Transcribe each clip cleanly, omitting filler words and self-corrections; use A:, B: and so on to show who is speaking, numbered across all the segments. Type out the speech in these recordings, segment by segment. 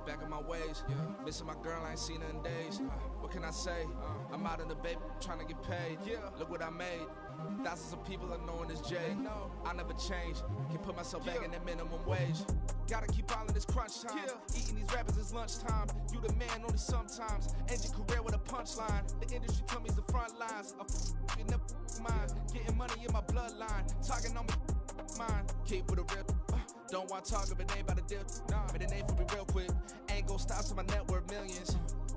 A: back in my ways. Missing my girl, I ain't seen her in days. What can I say? I'm out in the baby, trying to get paid. Look what I made. Thousands of people are knowing this Jay. I never change. Can put myself back in that minimum wage. Gotta keep all in this crunch time. Eating these rappers is lunchtime. You the man only sometimes. End your career with a punchline. The industry tell me it's the front lines. I'm never mine. Getting money in my bloodline. Talking on me, mine. Keep with a real. Don't want to talk if it ain't about a deal. But it ain't for me real quick. Ain't gon' stop till my net worth millions.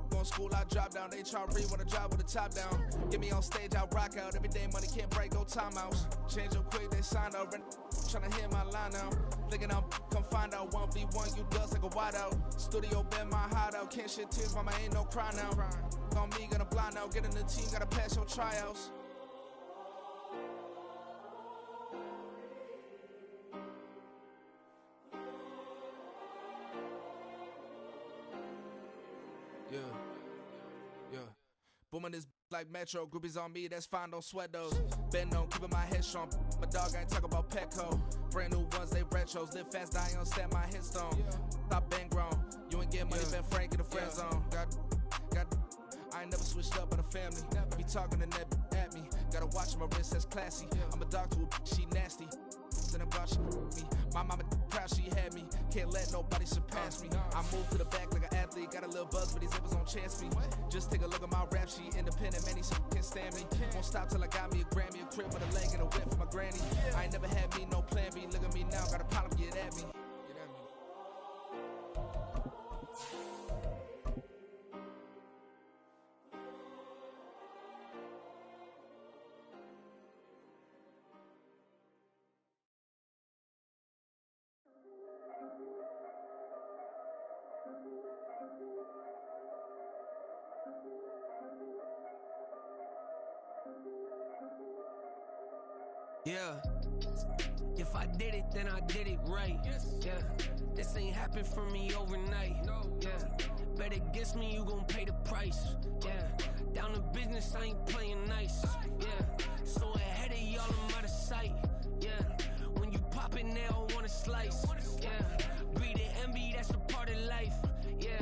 A: Going school, I drop down. They try to read when I drive with the top down. Get me on stage, I rock out. Every day money can't break, no timeouts. Change up quick, they signed up. Tryna hear my line now. Thinking I'm come find out 1v1, you dust like a wideout. Studio been my hideout. Can't shed tears, mama ain't no cry now. On me, gonna blind out. Get in the team, gotta pass your tryouts. Yeah. Booming this like Metro. Groupies on me, that's fine, don't sweat those. Been on, keeping my head strong. My dog ain't talking about Petco. Brand new ones, they retros. Live fast, die on set, my headstone. Stop been grown. You ain't get money, been frank in the friend zone. I ain't never switched up on the family. Be talking to that at me. Gotta watch my wrist, that's classy. I'm a dog to a she nasty. Then I'm about me. My mama proud she had me. Can't let nobody surpass me. I move to the back like an athlete. Got a little buzz, but these zippers don't chance me. Just take a look at my rap sheet. Independent, man, these can't stand me. Won't stop till I got me a Grammy, a crib with a leg and a whip for my granny. I ain't never had me no plan B. Look at me now, got a problem, get at me.
B: Yeah, if I did it, then I did it right. Yeah, this ain't happened for me overnight. Yeah, bet against me, you gon' pay the price. Yeah, down to business, I ain't playing nice. Yeah, so ahead of y'all, I'm out of sight. Yeah, when you pop it, they all wanna slice. Yeah, breathe and envy, that's a part of life. Yeah,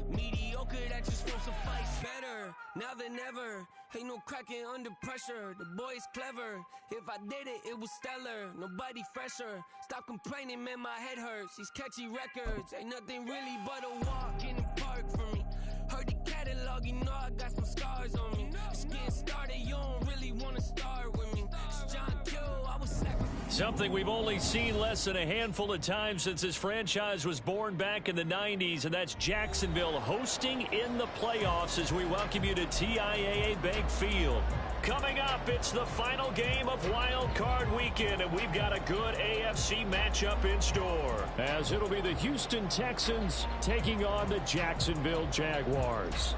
B: mediocre, that just won't suffice. Better now than ever. Ain't no cracking under pressure, the boy's clever. If I did it, it was stellar, nobody fresher. Stop complaining, man, my head hurts. These catchy records, ain't nothing really but a walk in the park for me. Heard the catalog, you know I got some scars on me. Just getting started, you don't really wanna start with me. It's John Kill, I was sacrificed.
C: Something we've only seen less than a handful of times since this franchise was born back in the 90s, and that's Jacksonville hosting in the playoffs as we welcome you to TIAA Bank Field. Coming up, it's the final game of Wildcard Weekend, and we've got a good AFC matchup in store, as it'll be the Houston Texans taking on the Jacksonville Jaguars.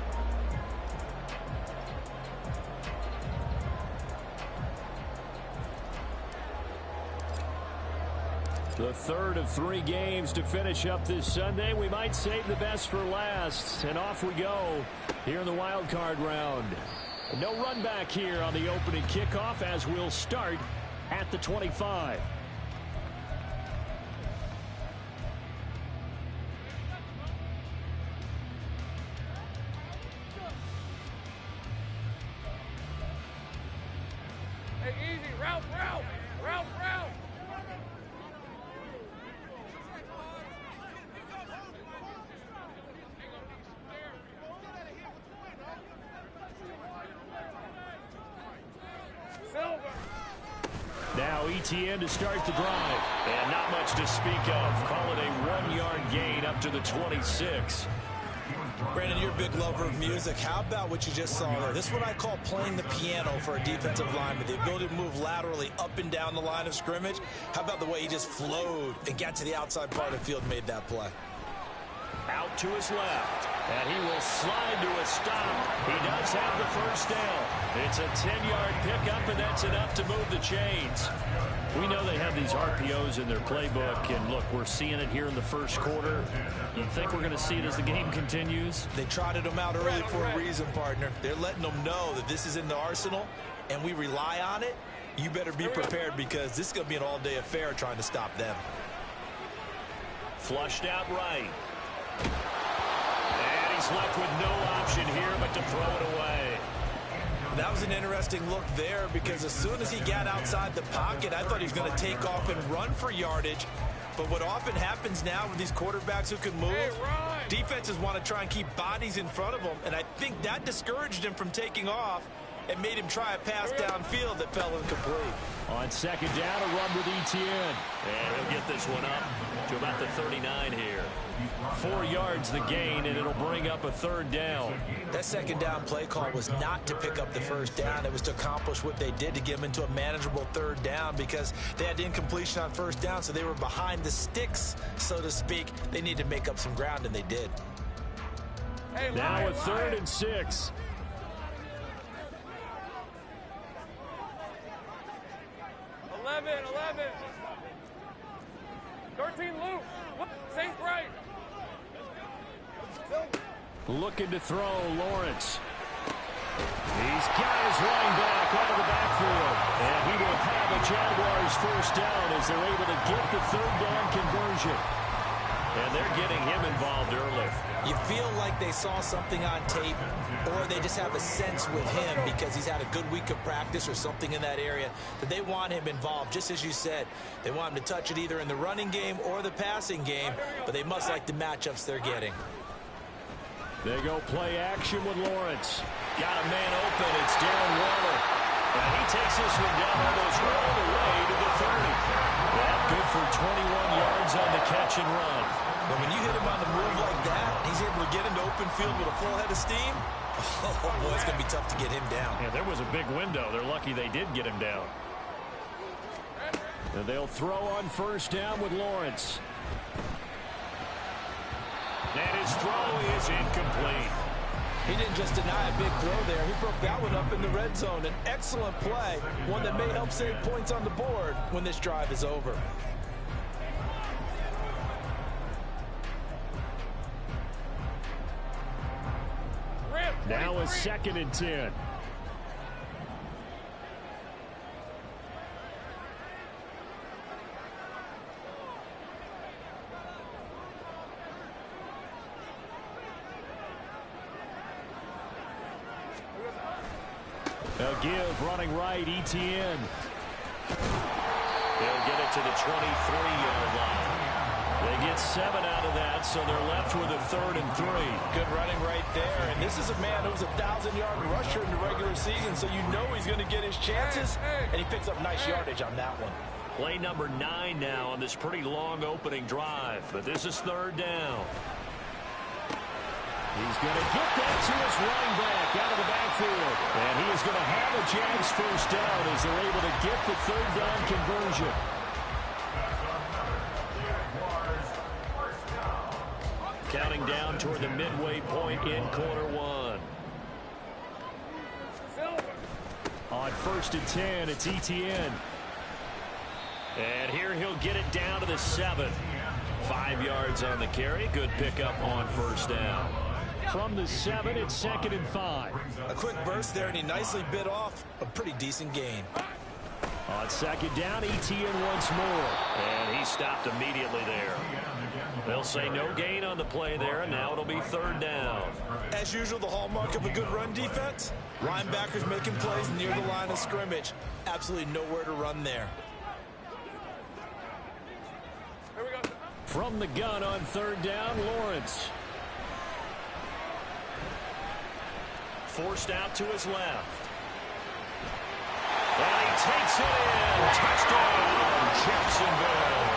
C: The third of 3 games to finish up this Sunday. We might save the best for last. And off we go here in the wild card round. No run back here on the opening kickoff as we'll start at the 25.
D: Hey, easy. Route.
C: Now ETN to start the drive. And not much to speak of. Call it a 1-yard gain up to the 26.
E: Brandon, you're a big lover of music. How about what you just saw there? This is what I call playing the piano for a defensive lineman. The ability to move laterally up and down the line of scrimmage. How about the way he just flowed and got to the outside part of the field and made that play?
C: Out to his left. And he will slide to a stop. He does have the first down. It's a 10-yard pickup, and that's enough to move the chains. We know they have these RPOs in their playbook, and look, we're seeing it here in the first quarter. You think we're going to see it as the game continues?
E: They trotted them out early for a reason, partner. They're letting them know that this is in the arsenal, and we rely on it. You better be prepared because this is going to be an all-day affair trying to stop them.
C: Flushed out right. left with no option here but to throw it away.
E: That was an interesting look there because as soon as he got outside the pocket, I thought he was going to take off and run for yardage. But what often happens now with these quarterbacks who can move, defenses want to try and keep bodies in front of them, and I think that discouraged him from taking off and made him try a pass downfield that fell incomplete.
C: On second down, a run with Etienne. And he'll get this one up to about the 39 here. 4 yards the gain, and it'll bring up a third down.
E: That second down play call was not to pick up the first down. It was to accomplish what they did to get them into a manageable third down because they had incompletion on first down, so they were behind the sticks, so to speak. They needed to make up some ground, and they did.
C: Now a 3rd and 6.
D: 11. 13 loose. Safe right.
C: Looking to throw, Lawrence. He's got his running back out of the backfield. And he will have a Jaguars first down as they're able to get the third down conversion. And they're getting him involved early.
E: You feel like they saw something on tape, or they just have a sense with him because he's had a good week of practice or something in that area that they want him involved. Just as you said, they want him to touch it either in the running game or the passing game, but they must like the matchups they're getting.
C: They go play action with Lawrence. Got a man open. It's Darren Waller. And he takes this one down almost all the way to the 30. That good for 21 yards on the catch and run.
E: But when you hit him on the move like that, he's able to get into open field with a full head of steam. Oh, boy, it's going to be tough to get him down.
C: Yeah, there was a big window. They're lucky they did get him down. And they'll throw on first down with Lawrence. And his throw is incomplete.
E: He didn't just deny a big throw there. He broke that one up in the red zone. An excellent play, one that may help save points on the board when this drive is over.
C: Now a 2nd and 10. They'll give running right, Etienne. They'll get it to the 23-yard line. They get 7 out of that, so they're left with a 3rd and 3.
E: Good running right there. And this is a man who was a 1,000-yard rusher in the regular season, so you know he's going to get his chances, and he picks up nice yardage on that one.
C: Play number 9 now on this pretty long opening drive, but this is 3rd down. He's going to get that to his running back out of the backfield. And he is going to have a Jags first down as they're able to get the 3rd down conversion. Counting down toward the midway point in quarter 1. On 1st and 10, it's Etienne. And here he'll get it down to the 7. 5 yards on the carry. Good pickup on first down. From the 7, it's 2nd and 5.
E: A quick burst there, and he nicely bit off a pretty decent gain.
C: On 2nd down, Etienne once more. And he stopped immediately there. They'll say no gain on the play there, and now it'll be 3rd down.
E: As usual, the hallmark of a good run defense, linebackers making plays near the line of scrimmage. Absolutely nowhere to run there.
C: From the gun on 3rd down, Lawrence. Forced out to his left. And he takes it in. Touchdown, Jacksonville.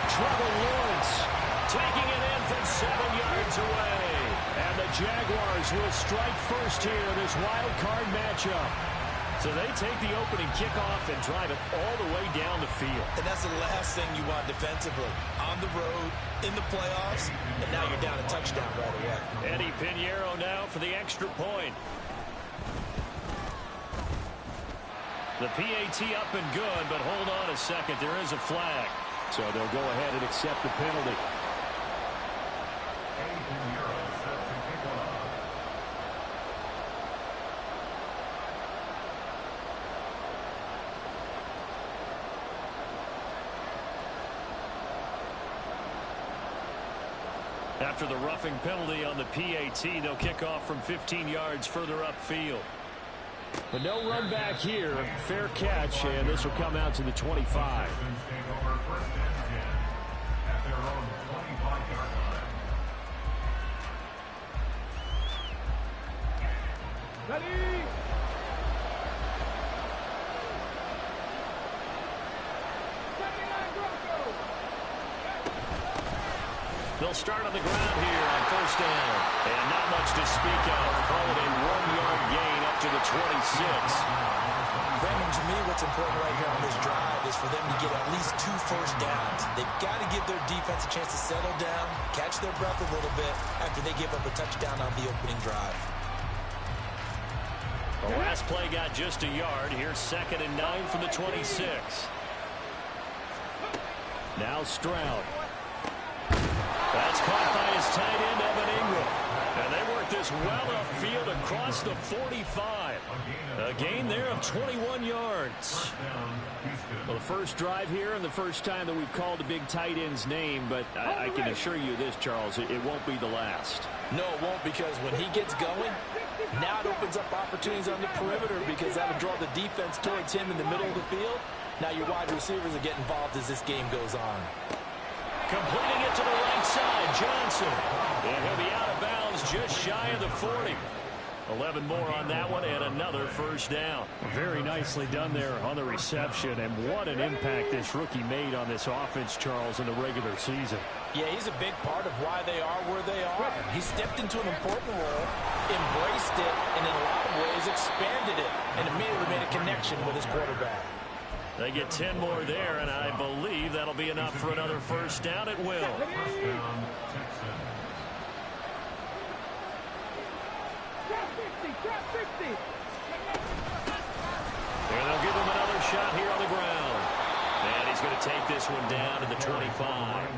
C: Trevor Lawrence taking it in from 7 yards away. And the Jaguars will strike first here in this wild card matchup. So they take the opening kickoff and drive it all the way down the field.
E: And that's the last thing you want defensively. On the road, in the playoffs, and now you're down a touchdown right away.
C: Eddie Pinheiro now for the extra point. The PAT up and good, but hold on a second. There is a flag. So they'll go ahead and accept the penalty. After the roughing penalty on the PAT, they'll kick off from 15 yards further upfield. But no run back here. Fair catch, and this will come out to the 25. They'll start on the ground here on first down. And not much to speak of. Call it a 1-yard gain up to the 26.
E: Brandon, to me, what's important right here on this drive is for them to get at least 2 first downs. They've got to give their defense a chance to settle down, catch their breath a little bit after they give up a touchdown on the opening drive.
C: The last play got just a yard. Here's 2nd and 9 from the 26. Now Stroud. That's caught by his tight end, Evan Ingram. And they work this well upfield across the 45. A gain there of 21 yards. Well, the first drive here and the first time that we've called a big tight end's name, but I can assure you this, Charles, it won't be the last.
E: No, it won't, because when he gets going, now it opens up opportunities on the perimeter because that'll draw the defense towards him in the middle of the field. Now your wide receivers are getting involved as this game goes on.
C: Completing it to the right side, Johnson. And he'll be out of bounds just shy of the 40. 11 more on that one and another first down. Very nicely done there on the reception. And what an impact this rookie made on this offense, Charles, in the regular season.
E: Yeah, he's a big part of why they are where they are. He stepped into an important role, embraced it, and in a lot of ways expanded it, and immediately made a connection with his quarterback.
C: They get 10 more there, and I believe that'll be enough for another first down at will. And they'll give him another shot here on the ground. And he's going to take this one down to the 25.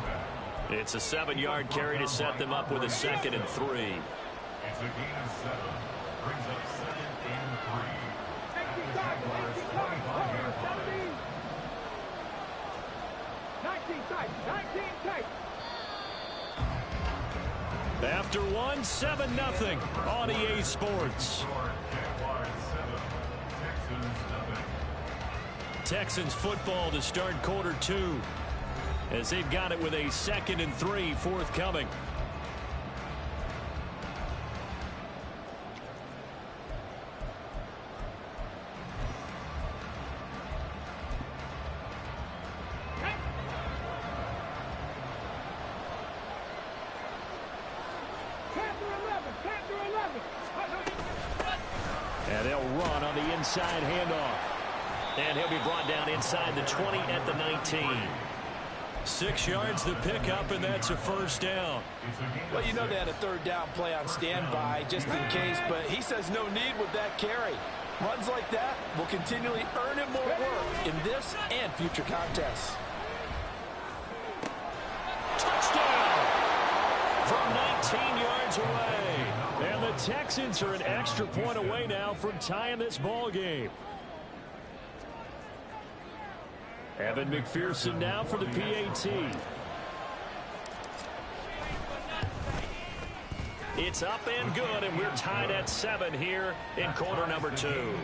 C: It's a 7-yard carry to set them up with a 2nd and 3.
F: It's a gain of 7. Brings up 2nd and 3. Jaguars 25-yard line.
D: 19 tight.
C: After one, 7-0 on EA Sports.
F: Jaguars 7. Texans 0.
C: Texans football to start quarter 2. As they've got it with a 2nd and 3 forthcoming. And they'll run on the inside handoff. And he'll be brought down inside the 20 at the 19. 6 yards the pickup, and that's a first down.
E: Well, you know they had a 3rd down play on standby just in case, but he says no need with that carry. Runs like that will continually earn him more work in this and future contests.
C: Touchdown! From 19 yards away. And the Texans are an extra point away now from tying this ball game. Evan McPherson now for the PAT. It's up and good, and we're tied at 7 here in quarter number 2.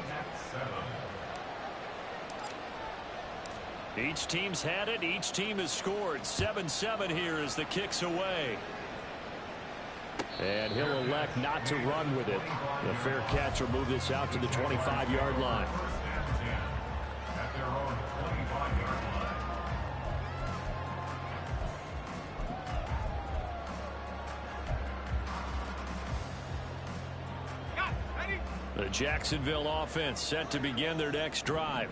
C: Each team's had it. Each team has scored. 7-7 here as the kick's away. And he'll elect not to run with it. The fair catch will move this out to the 25-yard line. The Jacksonville offense set to begin their next drive.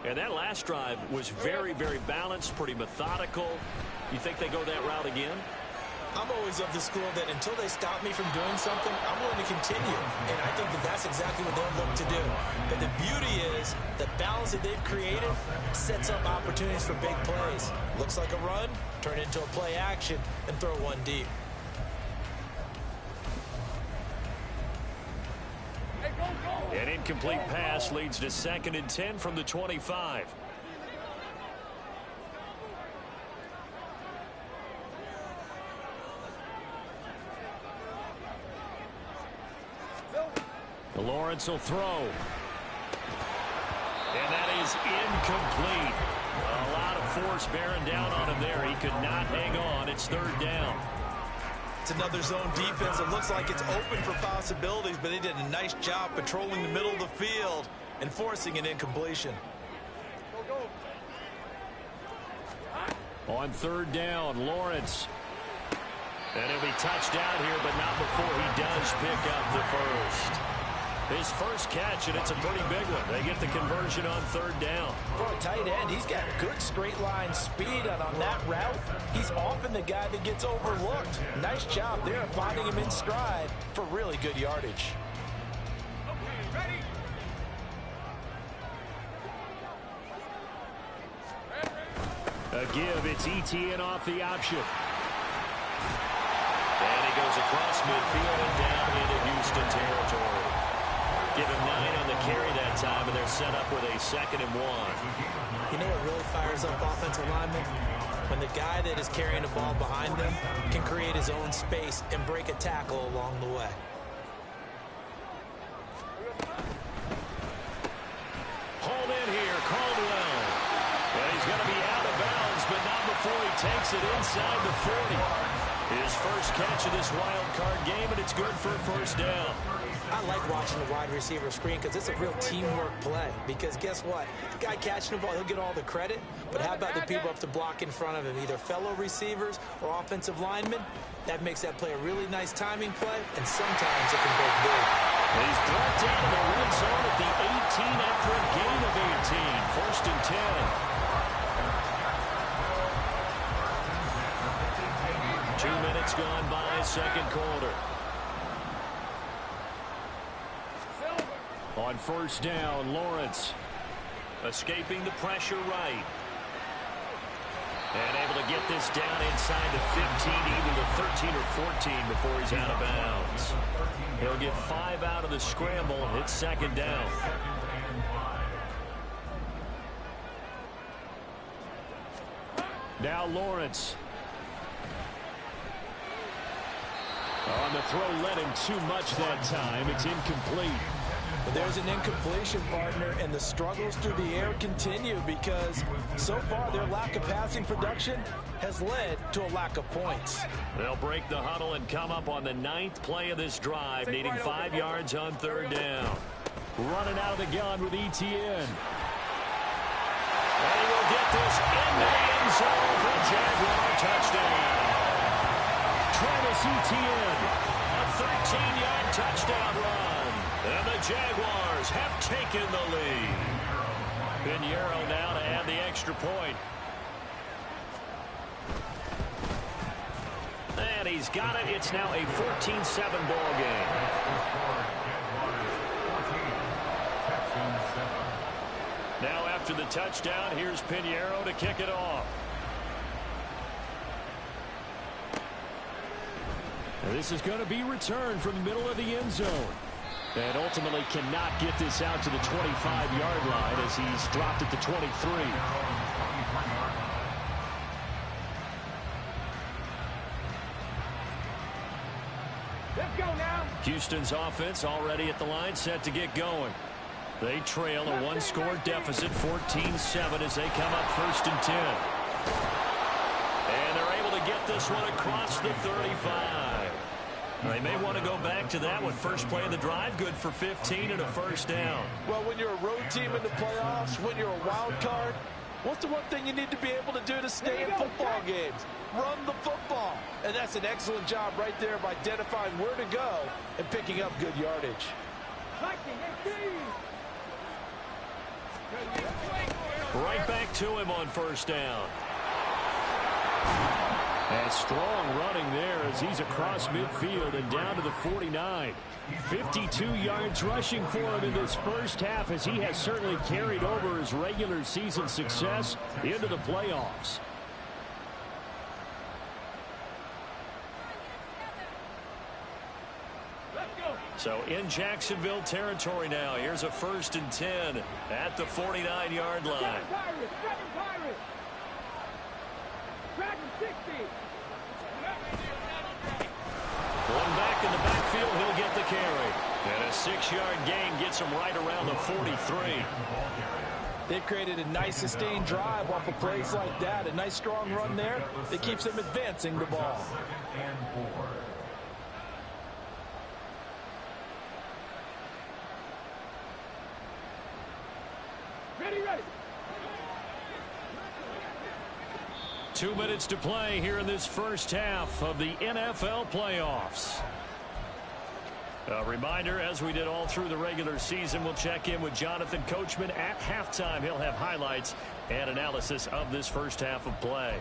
C: And that last drive was very, very balanced, pretty methodical. You think they go that route again?
E: I'm always of the school that until they stop me from doing something, I'm willing to continue. And I think that that's exactly what they'll look to do. But the beauty is the balance that they've created sets up opportunities for big plays. Looks like a run, turn into a play action, and throw one deep.
C: An incomplete pass leads to 2nd and 10 from the 25. Lawrence will throw. And that is incomplete. A lot of force bearing down on him there. He could not hang on. It's third down.
E: It's another zone defense. It looks like it's open for possibilities, but they did a nice job patrolling the middle of the field and forcing an incompletion.
C: On third down, Lawrence. And he'll be touched out here, but not before he does pick up the first. His first catch, and it's a pretty big one. They get the conversion on third down.
E: For a tight end, he's got good straight line speed, and on that route, he's often the guy that gets overlooked. Nice job there finding him in stride for really good yardage.
C: A give, it's ETN off the option. And he goes across midfield and down into Houston territory. Give him 9 on the carry that time, and they're set up with a 2nd and 1.
E: You know what really fires up offensive linemen? When the guy that is carrying the ball behind them can create his own space and break a tackle along the way.
C: Hauled in here, Caldwell. And he's going to be out of bounds, but not before he takes it inside the 40. His first catch of this wild card game, and it's good for a first down.
E: I like watching the wide receiver screen because it's a real teamwork play. Because guess what? The guy catching the ball, he'll get all the credit. But how about the people up to block in front of him, either fellow receivers or offensive linemen? That makes that play a really nice timing play, and sometimes it can break big.
C: He's brought down in the red zone at the 18 after a gain of 18. First and 10. 2 minutes gone by, second quarter. On first down, Lawrence escaping the pressure right. And able to get this down inside the 15, even to 13 or 14 before he's out of bounds. He'll get 5 out of the scramble. It's second down. Now Lawrence. On the throw, led him too much that time. It's incomplete.
E: But there's an incompletion, partner, and the struggles through the air continue because so far their lack of passing production has led to a lack of points.
C: They'll break the huddle and come up on the 9th play of this drive, needing 5 yards on third down. Running out of the gun with ETN. And he will get this in the end zone for a Jaguar touchdown. Travis Etienne, a 13-yard touchdown run. And the Jaguars have taken the lead. Pinheiro now to add the extra point. And he's got it. It's now a 14-7 ball game. Now after the touchdown, here's Pinheiro to kick it off. And this is going to be returned from the middle of the end zone. And ultimately cannot get this out to the 25-yard line as he's dropped at the 23.
D: Let's go now.
C: Houston's offense already at the line, set to get going. They trail a one-score deficit, 14-7, as they come up first and 10. And they're able to get this one across the 35. They may want to go back to that one. First play of the drive, good for 15 and a first down.
E: Well, when you're a road team in the playoffs, when you're a wild card, what's the one thing you need to be able to do to stay in football games? Run the football. And that's an excellent job right there of identifying where to go and picking up good yardage.
C: Right back to him on first down. And strong running there as he's across midfield and down to the 49. 52 yards rushing for him in this first half as he has certainly carried over his regular season success into the playoffs. So in Jacksonville territory now. Here's a first and 10 at the 49-yard line. Going back in the backfield, he'll get the carry. And a 6-yard gain gets him right around the 43.
E: They've created a nice sustained drive off of plays like that. A nice strong run there that keeps them advancing the ball.
D: Ready, ready.
C: 2 minutes to play here in this first half of the NFL playoffs. A reminder, as we did all through the regular season, we'll check in with Jonathan Coachman at halftime. He'll have highlights and analysis of this first half of play.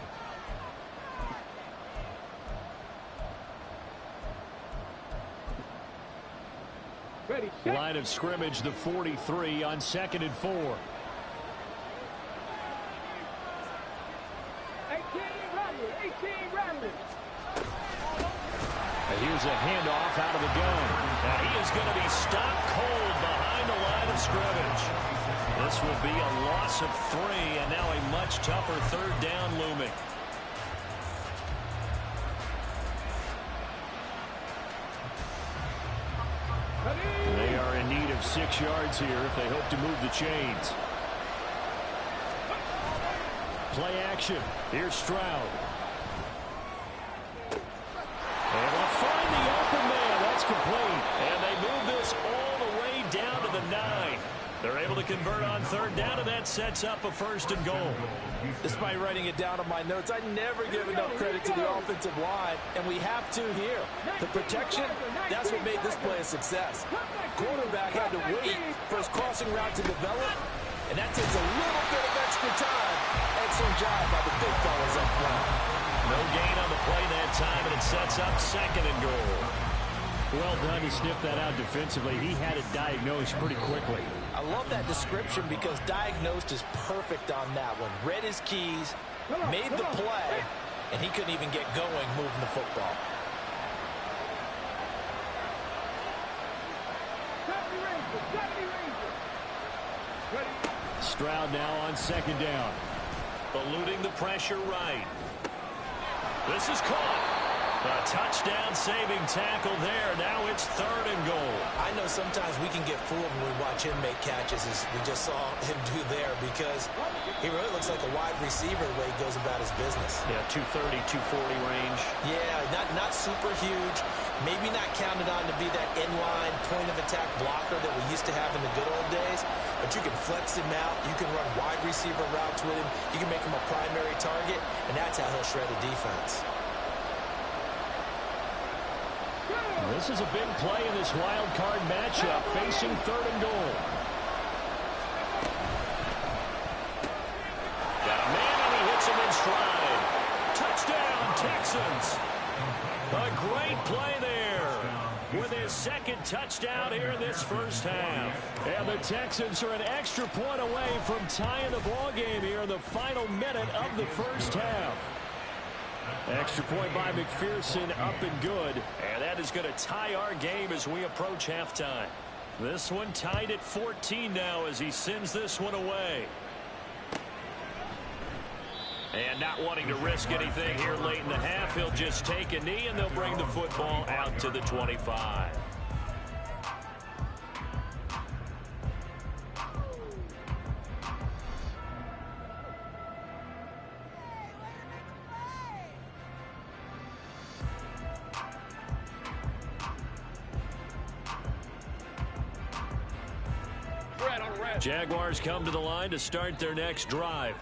D: Ready,
C: Line of scrimmage, the 43 on 2nd and 4.
D: 18 rambling.
C: Here's a handoff out of the gun. And he is going to be stopped cold behind the line of scrimmage. This will be a loss of 3, and now a much tougher 3rd down looming. They are in need of 6 yards here if they hope to move the chains. Play action. Here's Stroud. And they'll find the open man. That's complete. And they move this all the way down to the 9. They're able to convert on 3rd down, and that sets up a 1st and goal.
E: Despite writing it down on my notes, I never give enough credit to the offensive line, and we have to here. The protection, that's what made this play a success. Quarterback had to wait for his crossing route to develop, and that takes a little bit of extra time. Excellent job by the big fellas up front.
C: No gain on the play that time, and it sets up 2nd and goal. Well done to sniff that out defensively. He had it diagnosed pretty quickly.
E: I love that description because diagnosed is perfect on that one. Read his keys, made the play, and he couldn't even get going moving the football.
C: Stroud now on 2nd down. Eluding the pressure right. This is caught. A touchdown-saving tackle there. Now it's 3rd and goal.
E: I know sometimes we can get fooled when we watch him make catches, as we just saw him do there, because he really looks like a wide receiver the way he goes about his business.
C: Yeah, 230, 240 range.
E: Yeah, not super huge. Maybe not counted on to be that inline point-of-attack blocker that we used to have in the good old days, but you can flex him out. You can run wide receiver routes with him. You can make him a primary target, and that's how he'll shred a defense.
C: This is a big play in this wild card matchup, facing 3rd and goal. Got a man, and he hits him in stride. Touchdown, Texans. A great play there with his 2nd touchdown here in this first half. And the Texans are an extra point away from tying the ball game here in the final minute of the first half. Extra point by McPherson, up and good. And that is going to tie our game as we approach halftime. This one tied at 14 now as he sends this one away. And not wanting to risk anything here late in the half, he'll just take a knee and they'll bring the football out to the 25. Jaguars come to the line to start their next drive.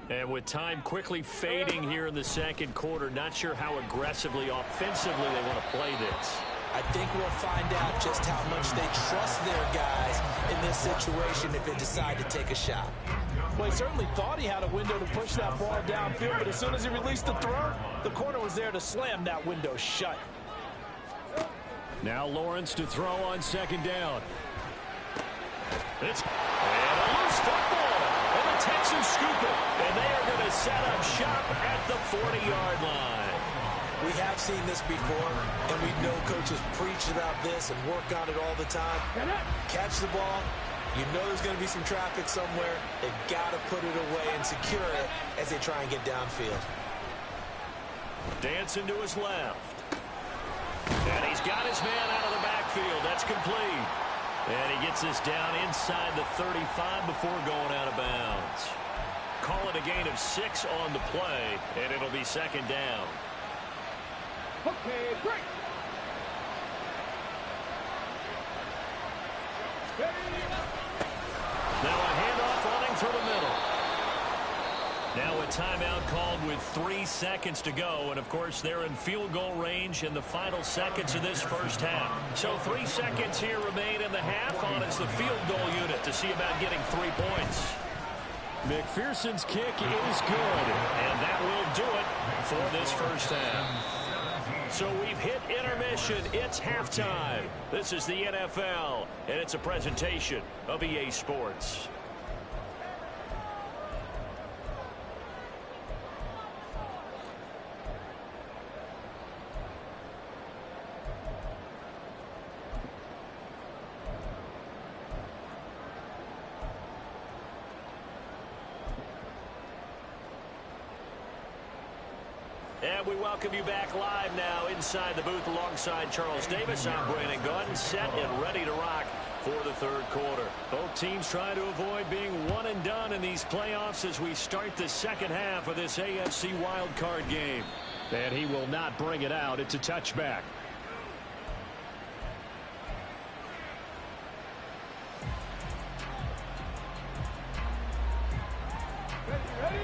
C: And with time quickly fading here in the 2nd quarter, not sure how aggressively, offensively they want to play this.
E: I think we'll find out just how much they trust their guys in this situation if they decide to take a shot. Well, he certainly thought he had a window to push that ball downfield, but as soon as he released the throw, the corner was there to slam that window shut.
C: Now Lawrence to throw on 2nd down. And a loose football. And the Texans scoop it. And they are going to set up shop at the 40-yard line.
E: We have seen this before, and we know coaches preach about this and work on it all the time. Catch the ball. You know there's going to be some traffic somewhere. They've got to put it away and secure it as they try and get downfield.
C: Dancing to his left. And He's got his man out of the backfield. That's complete. And he gets this down inside the 35 before going out of bounds. Call it a gain of 6 on the play, and it'll be second down.
D: Okay, break.
C: Now a handoff running through the middle. Now a timeout called with 3 seconds to go. And, of course, they're in field goal range in the final seconds of this first half. So 3 seconds here remain in the half on as the field goal unit to see about getting 3 points. McPherson's kick is good. And that will do it for this first half. So we've hit intermission. It's halftime. This is the NFL, and it's a presentation of EA Sports. And we welcome you back live now inside the booth alongside Charles Davis. I'm Brandon Gaudin, set and ready to rock for the third quarter. Both teams trying to avoid being one and done in these playoffs as we start the second half of this AFC Wildcard game. And he will not bring it out. It's a touchback.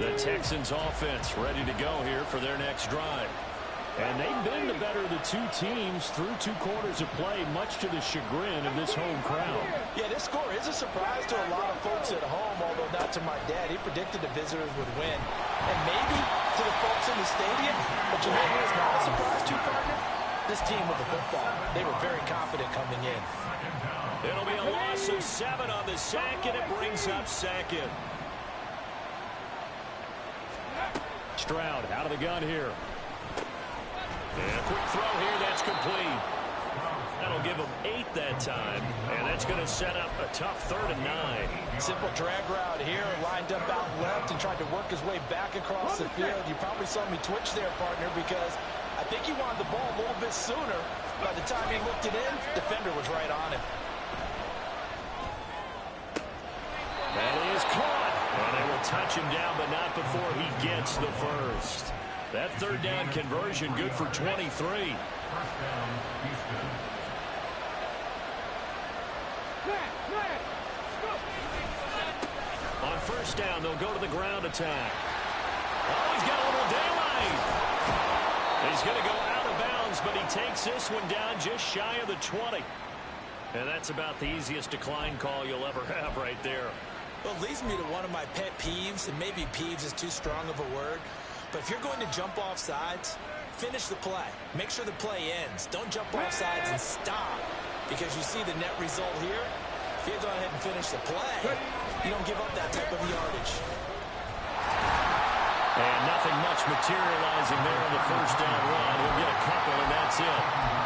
C: The Texans offense ready to go here for their next drive. And they've been the better of the two teams through 2 quarters of play, much to the chagrin of this home crowd.
E: Yeah, this score is a surprise to a lot of folks at home, although not to my dad. He predicted the visitors would win. And maybe to the folks in the stadium, but you know who is not a surprise to, partner? This team with the football. They were very confident coming in.
C: It'll be a loss of 7 on the sack, and it brings up second. Stroud out of the gun here. And a quick throw here, that's complete. That'll give him 8 that time, and that's going to set up a tough 3rd and 9.
E: Simple drag route here, lined up out left and tried to work his way back across the field. You probably saw me twitch there, partner, because I think he wanted the ball a little bit sooner. By the time he looked it in, defender was right on him.
C: That is caught. And they will touch him down, but not before he gets the first. That 3rd down conversion good for 23. On first down, they'll go to the ground attack. Oh, he's got a little daylight. He's going to go out of bounds, but he takes this one down just shy of the 20. And that's about the easiest decline call you'll ever have right there.
E: Well, it leads me to one of my pet peeves, and maybe peeves is too strong of a word. But if you're going to jump off sides, finish the play. Make sure the play ends. Don't jump off sides and stop, because you see the net result here. If you go ahead and finish the play, you don't give up that type of yardage.
C: And nothing much materializing there on the first down run. He'll get a couple, and that's it.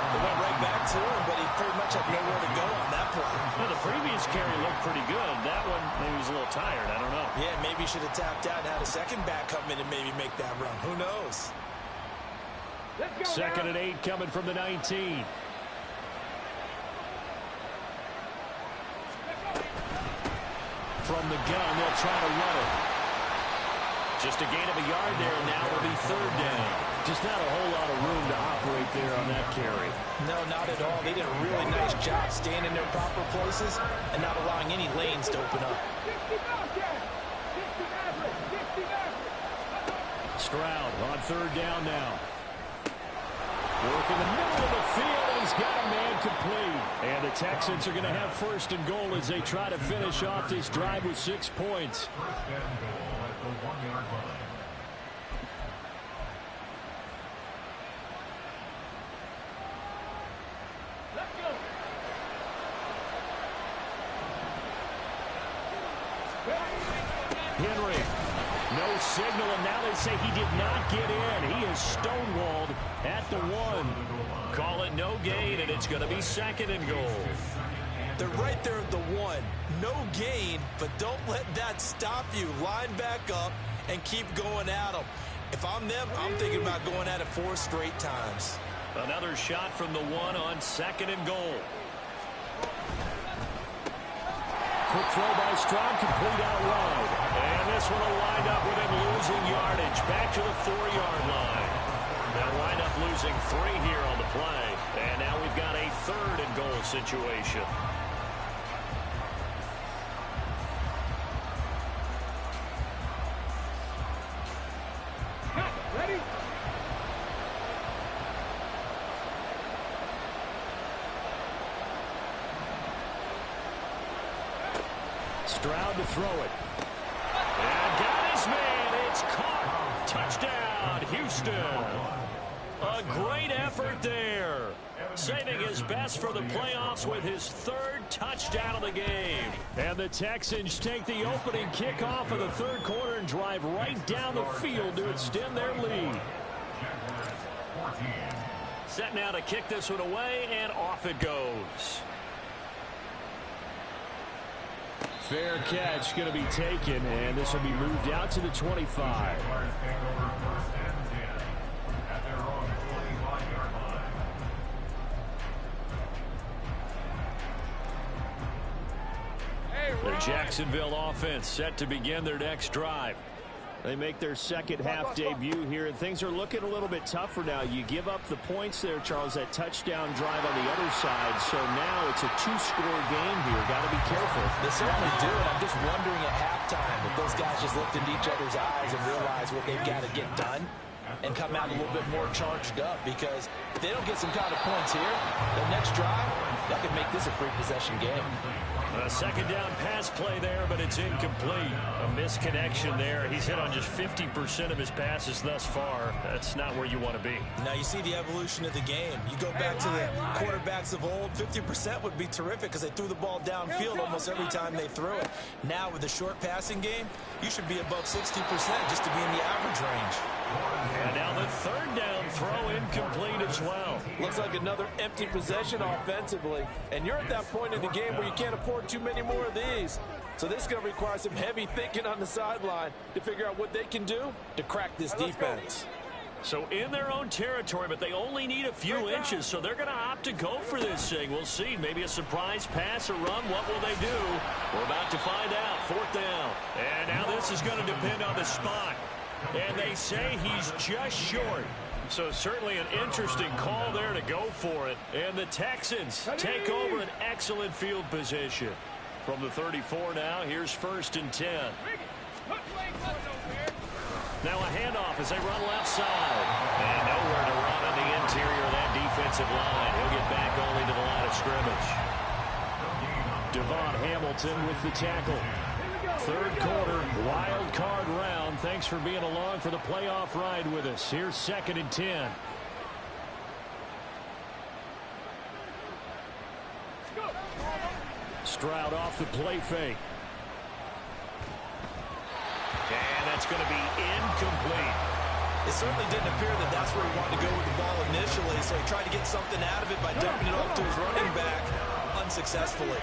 E: They went right back to him, but he pretty much had nowhere to go on that play.
C: Well, the previous carry looked pretty good. That one, maybe he was a little tired. I don't know.
E: Yeah, maybe he should have tapped out and had a second back come in and maybe make that run. Who knows?
C: 2nd and 8 coming from the 19. From the gun, they'll try to run it. Just a gain of a yard there, and now it'll be 3rd down. Just not a whole lot of room to operate there on that carry.
E: No, not at all. They did a really nice job staying in their proper places and not allowing any lanes to open up.
C: Stroud on 3rd down now. Work in the middle of the field, and he's got a man complete. And the Texans are going to have 1st and goal as they try to finish off this drive with 6 points.
F: 1st and goal at the 1-yard line.
C: Henry, no signal, and now they say he did not get in. He is stonewalled at the 1. Call it no gain, and it's going to be 2nd and goal.
E: They're right there at the 1. No gain, but don't let that stop you. Line back up and keep going at them. If I'm them, I'm thinking about going at it 4 straight times.
C: Another shot from the one on 2nd and goal.
G: Quick throw by Stroud, complete out wide.
C: And this one will wind up with him losing yardage back to the 4-yard line. They'll wind up losing 3 here on the play. And now we've got a 3rd and goal situation.
D: Ready?
G: Stroud to throw it.
C: And got his man. It's caught. Touchdown, Houston. A great effort there. Saving his best for the playoffs with his 3rd touchdown of the game.
G: And the Texans take the opening kickoff of the 3rd quarter and drive right down the field to extend their lead.
C: Set now to kick this one away, and off it goes.
G: Fair catch going to be taken, and this will be moved out to the 25.
C: The Jacksonville offense set to begin their next drive.
G: They make their second half debut here, and things are looking a little bit tougher now. You give up the points there, Charles, that touchdown drive on the other side. So now it's a 2-score game here. Got to be careful.
E: They certainly do, and I'm just wondering at halftime if those guys just looked into each other's eyes and realized what they've got to get done and come out a little bit more charged up, because if they don't get some kind of points here, the next drive, that could make this a free possession game.
C: A 2nd down pass play there, but it's incomplete. A misconnection there. He's hit on just 50% of his passes thus far. That's not where you want to be.
E: Now you see the evolution of the game. You go back to the quarterbacks of old, 50% would be terrific because they threw the ball downfield almost every time they threw it. Now with the short passing game, you should be above 60% just to be in the average range.
C: And now the 3rd down throw incomplete as well.
H: Looks like another empty possession offensively. And you're at that point in the game where you can't afford too many more of these. So this is going to require some heavy thinking on the sideline to figure out what they can do to crack this defense.
C: So in their own territory, but they only need a few inches, so they're going to opt to go for this thing. We'll see. Maybe a surprise pass or run. What will they do? We're about to find out. 4th down. And now this is going to depend on the spot. And they say he's just short. So certainly an interesting call there to go for it. And the Texans take over an excellent field position. From the 34 now, here's 1st and 10. Now a handoff as they run left side. And nowhere to run on the interior of that defensive line. He'll get back only to the line of scrimmage.
G: Devon Hamilton with the tackle. 3rd quarter, wild card round. Thanks for being along for the playoff ride with us. Here's 2nd and 10. Stroud off the play fake.
C: And that's going to be incomplete.
E: It certainly didn't appear that that's where he wanted to go with the ball initially, so he tried to get something out of it by dumping it off to his running back unsuccessfully.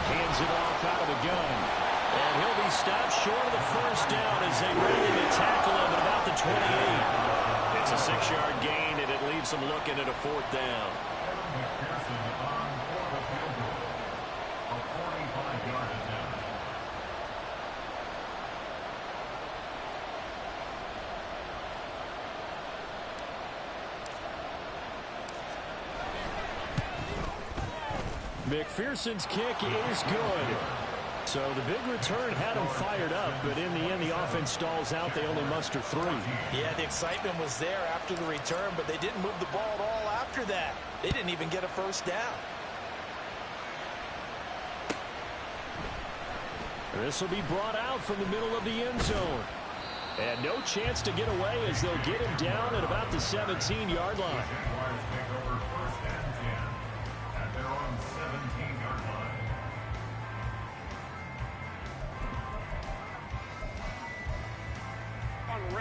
G: Hands it off out of the gun.
C: And he'll be stopped short of the 1st down as they ready to tackle him at about the 28. It's a 6-yard gain, and it leaves them looking at a 4th down.
G: McPherson's kick is good. So the big return had them fired up, but in the end, the offense stalls out. They only muster 3.
E: Yeah, the excitement was there after the return, but they didn't move the ball at all after that. They didn't even get a 1st down.
G: This will be brought out from the middle of the end zone. And no chance to get away as they'll get him down at about the 17-yard line.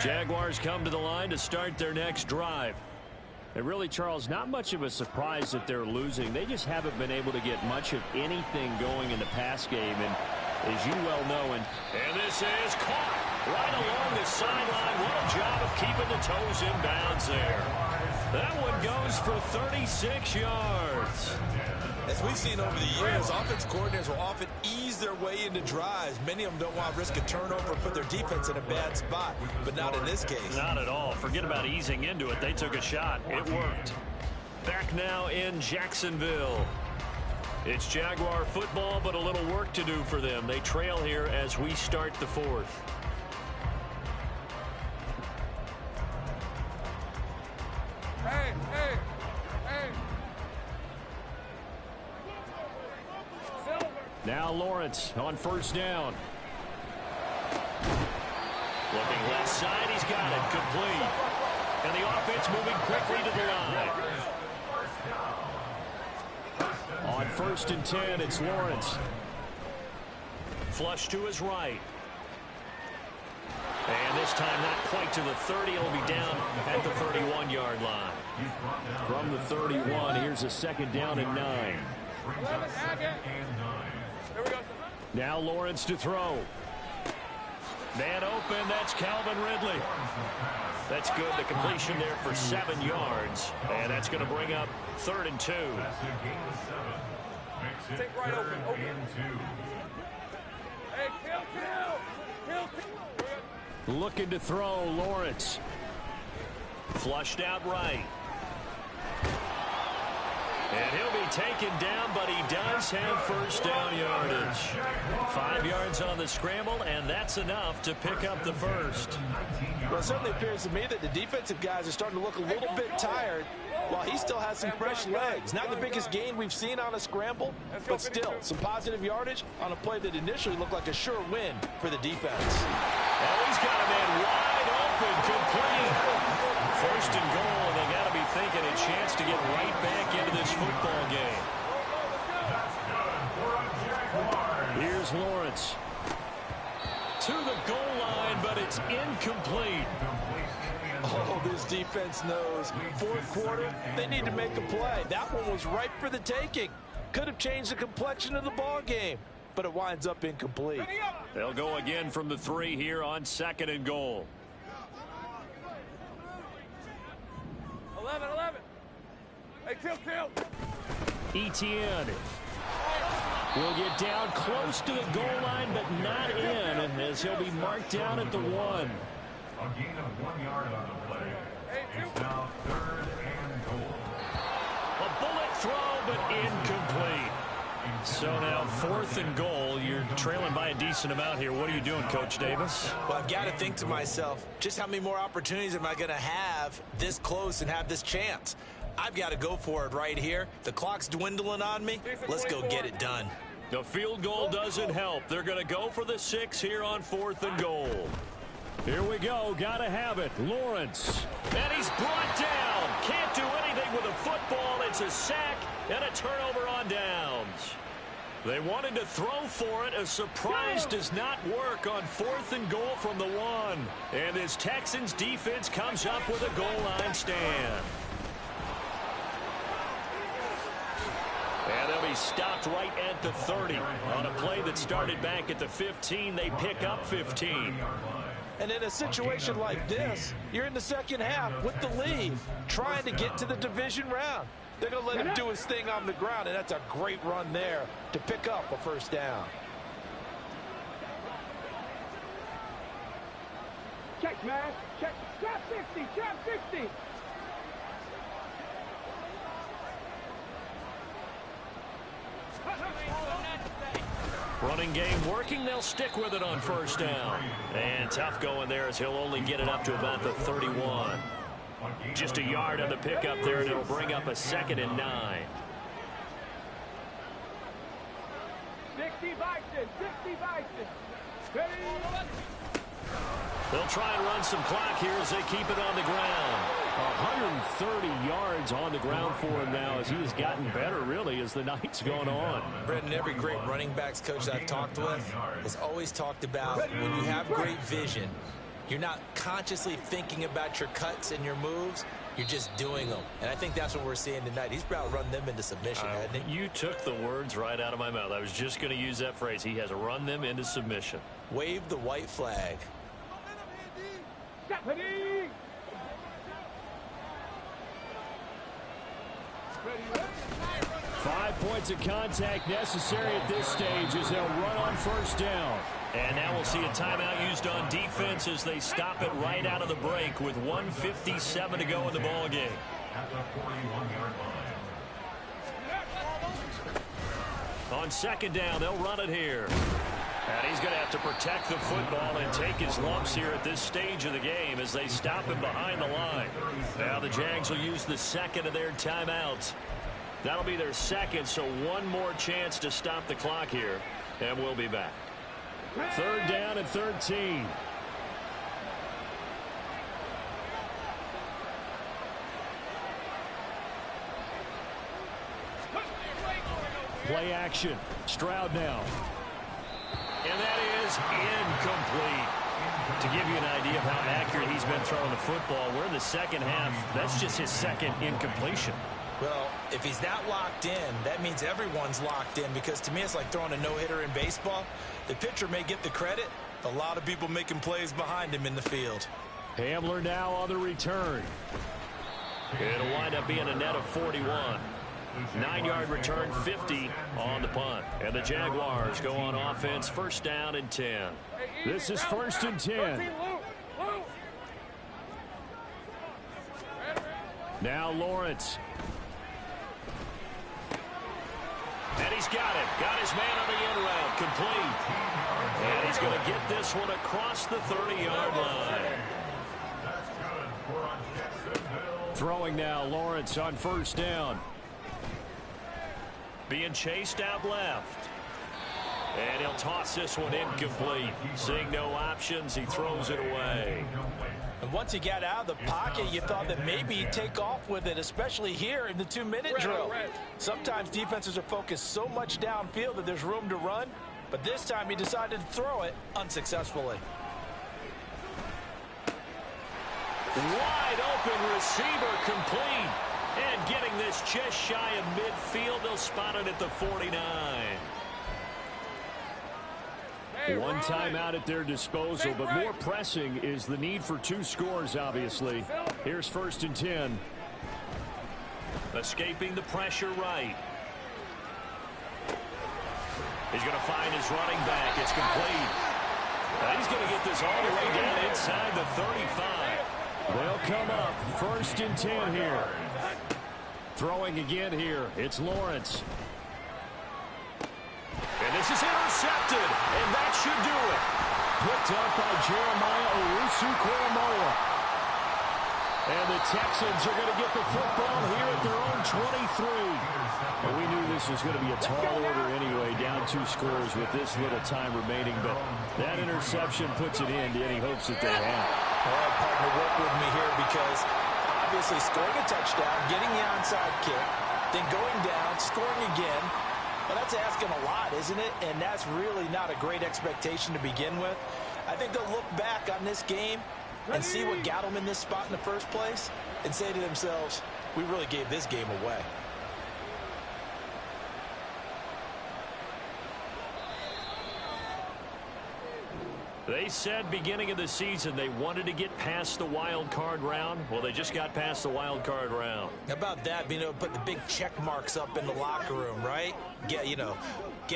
C: Jaguars come to the line to start their next drive.
G: And really, Charles, not much of a surprise that they're losing. They just haven't been able to get much of anything going in the pass game. And as you well know,
C: and this is caught. right along the sideline. What a job of keeping the toes in bounds there. That one goes for 36 yards.
E: As we've seen over the years, offense coordinators will often ease their way into drives. Many of them don't want to risk a turnover and put their defense in a bad spot, but not in this case.
C: Not at all. Forget about easing into it. They took a shot. It worked. Back now in Jacksonville. It's Jaguar football, but a little work to do for them. They trail here as we start the fourth.
D: Hey, hey, hey.
C: Now Lawrence on first down. Looking left side, he's got it, complete. And the offense moving quickly to the line. On 1st and 10, it's Lawrence. Flush to his right. And this time not quite to the 30. It'll be down at the 31-yard line. From the 31, here's a 2nd down and 9. Now Lawrence to throw. Man open, that's Calvin Ridley. That's good. The completion there for 7 yards. And that's going to bring up 3rd and 2.
D: Take right open. Hey, kill.
C: Looking to throw, Lawrence. Flushed out right. And he'll be taken down, but he does have first down yardage. 5 yards on the scramble, and that's enough to pick up the first.
H: Well, it certainly appears to me that the defensive guys are starting to look a little bit tired while he still has some fresh legs. Not the biggest gain we've seen on a scramble, but still some positive yardage on a play that initially looked like a sure win for the defense.
C: Oh, he's got a man wide open, complete. 1st and goal, and they got to be thinking a chance to get right back into this football game. Here's Lawrence. To the goal line, but it's incomplete.
H: Oh, this defense knows. 4th quarter, they need to make a play. That one was ripe for the taking. Could have changed the complexion of the ball game, but it winds up incomplete.
C: They'll go again from the 3 here on 2nd and goal.
D: 11. Hey, kill.
C: Etienne will get down close to the goal line, but not in, as he'll be marked down at the 1.
F: A gain of 1 yard on the play. It's now 3rd and goal.
C: A bullet throw, but incomplete. So now 4th and goal. You're trailing by a decent amount here. What are you doing, Coach Davis?
E: Well, I've got to think to myself, just how many more opportunities am I going to have this close and have this chance? I've got to go for it right here. The clock's dwindling on me. Let's go get it done.
C: The field goal doesn't help. They're going to go for the 6 here on 4th and goal. Here we go. Got to have it. Lawrence. And he's brought down. Can't do anything with a football. It's a sack and a turnover on downs. They wanted to throw for it. A surprise does not work on 4th and goal from the 1. And this Texans defense comes up with a goal line stand. And they'll be stopped right at the 30. On a play that started back at the 15, they pick up 15.
H: And in a situation like this, you're in the 2nd half with the lead, trying to get to the division round. They're going to let him do his thing on the ground, and that's a great run there to pick up a first down.
D: Check, man. Check. Trap 60.
C: Running game working. They'll stick with it on first down. And tough going there as he'll only get it up to about the 31. Just a yard on the pickup there, and it'll bring up a 2nd and 9.
D: 60 Bison. Ready?
C: They'll try and run some clock here as they keep it on the ground. 130 yards on the ground for him now as he has gotten better, really, as the night's gone on.
E: Brendan, every great running backs coach that I've talked with has always talked about when you have great vision, you're not consciously thinking about your cuts and your moves. You're just doing them. And I think that's what we're seeing tonight. He's about to run them into submission, hasn't he?
C: You took the words right out of my mouth. I was just going to use that phrase. He has run them into submission.
E: Wave the white flag.
D: Ready?
C: 5 points of contact necessary at this stage as they'll run on first down. And now we'll see a timeout used on defense as they stop it right out of the break with 1:57 to go in the ball game.
F: At the 41-yard line.
C: On second down, they'll run it here. And he's going to have to protect the football and take his lumps here at this stage of the game as they stop him behind the line. Now the Jags will use the second of their timeouts. That'll be their second, so one more chance to stop the clock here, and we'll be back. Third down and 13. Play action. Stroud now. And that is incomplete. To give you an idea of how accurate he's been throwing the football, we're in the second half. That's just his second incompletion.
E: Well, if he's not locked in, that means everyone's locked in, because to me it's like throwing a no-hitter in baseball. The pitcher may get the credit. A lot of people making plays behind him in the field.
C: Hamler now on the return. It'll wind up being a net of 41. 9-yard return, 50 on the punt. And the Jaguars go on offense, first down and 10. This is first and 10. Now Lawrence. And he's got it. Got his man on the end route. Complete. And he's going to get this one across the 30-yard line. Throwing now, Lawrence on first down. Being chased out left. And he'll toss this one incomplete. Seeing no options, he throws it away.
E: And once he got out of the pocket, you thought that maybe he'd take off with it, especially here in the 2-minute drill. Sometimes defenses are focused so much downfield that there's room to run, but this time he decided to throw it unsuccessfully.
C: Wide open receiver, complete. And getting this just shy of midfield, they'll spot it at the 49. One timeout at their disposal, but more pressing is the need for 2 scores, obviously. Here's first and 10. Escaping the pressure right. He's going to find his running back. It's complete. And he's going to get this all the way down inside the 35. They'll come up first and 10 here. Throwing again here. It's Lawrence. And this is intercepted, and that should do it. Picked up by Jeremiah Owusu-Koramoah. And the Texans are going to get the football here at their own 23. And we knew this was going to be a tall order anyway, down 2 scores with this little time remaining. But that interception puts an end to any hopes that they have.
E: Well, partner, work with me here, because obviously scoring a touchdown, getting the onside kick, then going down, scoring again. Well, that's asking a lot, isn't it? And that's really not a great expectation to begin with. I think they'll look back on this game and see what got them in this spot in the first place and say to themselves, we really gave this game away.
C: They said beginning of the season they wanted to get past the wild card round. Well, they just got past the wild card round.
E: How about that? You know, put the big check marks up in the locker room, right? Get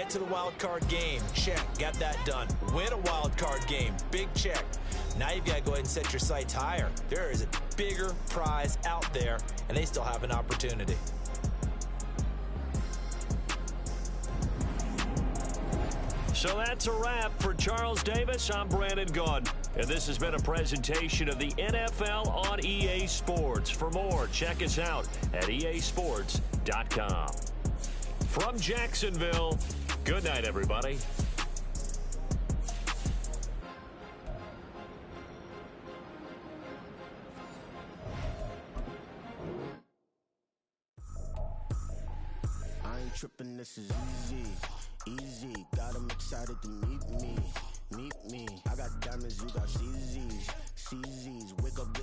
E: to the wild card game. Check. Got that done. Win a wild card game. Big check. Now you've got to go ahead and set your sights higher. There is a bigger prize out there, and they still have an opportunity.
C: So that's a wrap for Charles Davis. I'm Brandon Gaudin, and this has been a presentation of the NFL on EA Sports. For more, check us out at easports.com. From Jacksonville, good night, everybody.
I: I ain't tripping, this is easy. Easy, got them excited to meet me. I got diamonds, you got CZs. Wake up.